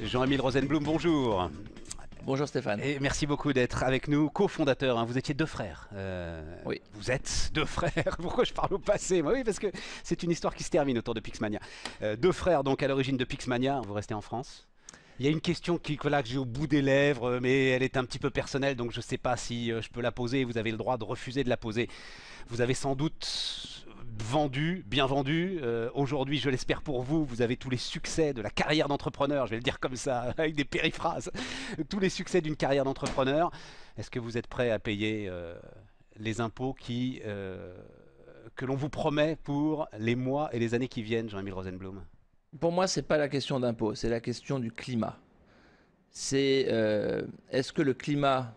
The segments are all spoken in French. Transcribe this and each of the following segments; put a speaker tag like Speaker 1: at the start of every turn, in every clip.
Speaker 1: Jean-Émile Rosenblum, bonjour.
Speaker 2: Bonjour Stéphane.
Speaker 1: Et merci beaucoup d'être avec nous, cofondateur. Vous étiez deux frères.
Speaker 2: Oui.
Speaker 1: Vous êtes deux frères. Pourquoi je parle au passé? Oui, parce que c'est une histoire qui se termine autour de Pixmania. Deux frères, donc à l'origine de Pixmania. Vous restez en France. Il y a une question que j'ai au bout des lèvres, mais elle est un petit peu personnelle, donc je ne sais pas si je peux la poser. Vous avez le droit de refuser de la poser. Vous avez sans doute vendu, bien vendu. Aujourd'hui, je l'espère pour vous, vous avez tous les succès de la carrière d'entrepreneur, je vais le dire comme ça, avec des périphrases. Tous les succès d'une carrière d'entrepreneur. Est-ce que vous êtes prêt à payer les impôts que l'on vous promet pour les mois et les années qui viennent, Jean-Émile Rosenblum?
Speaker 2: Pour moi, c'est pas la question d'impôt, c'est la question du climat. C'est est-ce que le climat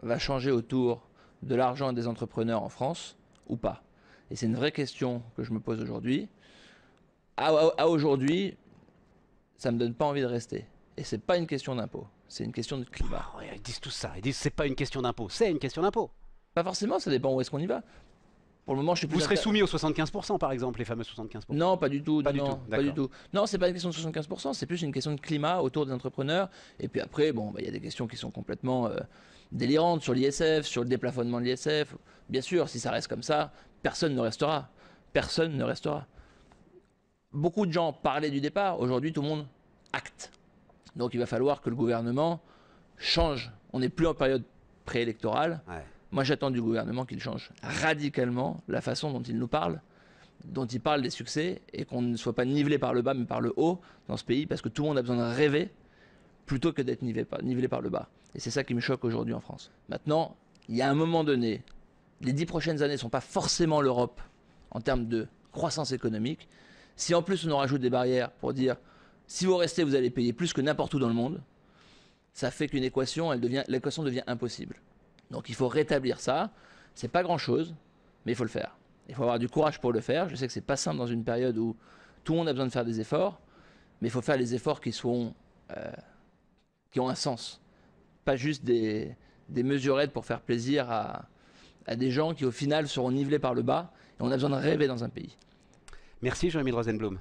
Speaker 2: va changer autour de l'argent des entrepreneurs en France ou pas? Et c'est une vraie question que je me pose aujourd'hui. À aujourd'hui, ça me donne pas envie de rester. Et c'est pas une question d'impôt, c'est une question de climat.
Speaker 1: Oh, ils disent tout ça, ils disent c'est pas une question d'impôt, c'est une question d'impôt.
Speaker 2: Pas forcément, ça dépend où est-ce qu'on y va. Pour le moment, je suis plus
Speaker 1: Vous serez soumis aux 75% par exemple, les fameux 75%.
Speaker 2: Non, pas du tout.
Speaker 1: Pas du
Speaker 2: non,
Speaker 1: tout,
Speaker 2: pas du
Speaker 1: d'accord.
Speaker 2: tout. Non, c'est pas une question de 75%, c'est plus une question de climat autour des entrepreneurs. Et puis après, bon, il y a des questions qui sont complètement délirantes sur l'ISF, sur le déplafonnement de l'ISF. Bien sûr, si ça reste comme ça, personne ne restera. Personne ne restera. Beaucoup de gens parlaient du départ. Aujourd'hui, tout le monde acte. Donc il va falloir que le gouvernement change. On n'est plus en période préélectorale.
Speaker 1: Ouais.
Speaker 2: Moi, j'attends du gouvernement qu'il change radicalement la façon dont il nous parle, dont il parle des succès, et qu'on ne soit pas nivelé par le bas, mais par le haut dans ce pays, parce que tout le monde a besoin de rêver plutôt que d'être nivelé par le bas. Et c'est ça qui me choque aujourd'hui en France. Maintenant, il y a un moment donné, les 10 prochaines années ne sont pas forcément l'Europe en termes de croissance économique. Si en plus on en rajoute des barrières pour dire, si vous restez, vous allez payer plus que n'importe où dans le monde, ça fait qu'une équation, l'équation devient impossible. Donc il faut rétablir ça. C'est pas grand chose, mais il faut le faire. Il faut avoir du courage pour le faire. Je sais que c'est pas simple dans une période où tout le monde a besoin de faire des efforts, mais il faut faire les efforts qui ont un sens. Pas juste des mesurettes pour faire plaisir à des gens qui au final seront nivelés par le bas. Et on a besoin de rêver dans un pays.
Speaker 1: Merci Jean-Émile Rosenblum.